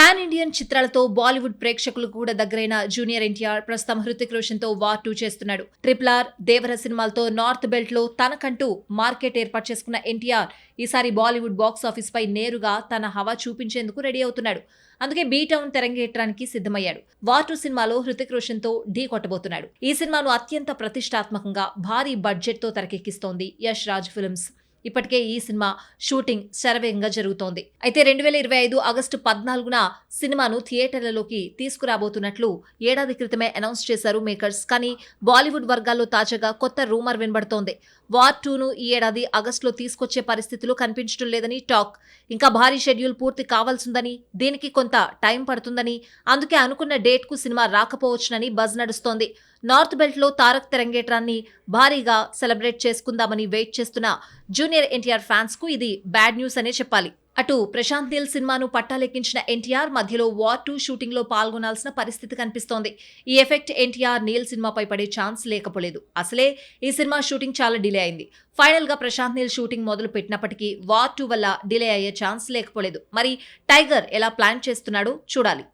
Pan Indian చిత్రాలతో బాలీవుడ్ ప్రేక్షకులు కూడా దగ్గరైన జూనియర్ ఎన్టీఆర్ ప్రస్తుతం హృతిక్ రోషన్ తో వార్ 2 చేస్తున్నాడు. RRR, దేవర సినిమాలతో నార్త్ బెల్ట్ లో తనకంటూ మార్కెట్ ఏర్పాటు చేసుకున్న ఎన్టీఆర్ ఈసారి బాలీవుడ్ బాక్స్ ఆఫీస్ పై నేరుగా తన హవా చూపించేందుకు రెడీ అవుతున్నాడు. అందుకే బీ టౌన్ తెరంగేట్రానికి సిద్ధమయ్యాడు. వార్ 2 సినిమాలో హృతిక్ రోషన్ తో ఢీ కొట్టబోతున్నాడు. ఈ సినిమాను అత్యంత ప్రతిష్టాత్మకంగా భారీ బడ్జెట్ తో తెరకెక్కిస్తోంది యష్ రాజ్ ఫిల్మ్స్. ఇప్పటికే ఈ సినిమా షూటింగ్ శరవేగంగా జరుగుతోంది. అయితే 2025 ఆగస్టు 14న సినిమాను థియేటర్లలోకి తీసుకురాబోతున్నట్లు ఏడాది క్రితమే అనౌన్స్ చేశారు మేకర్స్. కానీ బాలీవుడ్ వర్గాల్లో తాజాగా కొత్త రూమర్ వినబడుతోంది. వార్ 2ను ఈ ఏడాది ఆగస్టులో తీసుకొచ్చే పరిస్థితులు కనిపించడం లేదని టాక్. ఇంకా భారీ షెడ్యూల్ పూర్తి కావాల్సిందని, దీనికి కొంత టైం పడుతుందని, అందుకే అనుకున్న డేట్ కు సినిమా రాకపోవచ్చునని బజ్ నడుస్తోంది. నార్త్ బెల్ట్ లో తారక్ తెరంగేట్రాన్ని భారీగా సెలబ్రేట్ చేసుకుందామని వెయిట్ చేస్తున్న జూనియర్ ఎన్టీఆర్ ఫ్యాన్స్ కు ఇది బ్యాడ్ న్యూస్ అనే చెప్పాలి. అటు ప్రశాంత్ నీల్ సినిమాను పట్టాలెక్కించిన ఎన్టీఆర్ మధ్యలో వార్ 2 షూటింగ్ లో పాల్గొనాల్సిన పరిస్థితి కనిపిస్తోంది. ఈ ఎఫెక్ట్ ఎన్టీఆర్ నీల్ సినిమాపై పడే ఛాన్స్ లేకపోలేదు. అసలే ఈ సినిమా షూటింగ్ చాలా డిలే అయింది. ఫైనల్ గా ప్రశాంత్ నీల్ షూటింగ్ మొదలు పెట్టినప్పటికీ వార్ 2 వల్ల డిలే అయ్యే ఛాన్స్ లేకపోలేదు. మరి టైగర్ ఎలా ప్లాన్ చేస్తున్నాడో చూడాలి.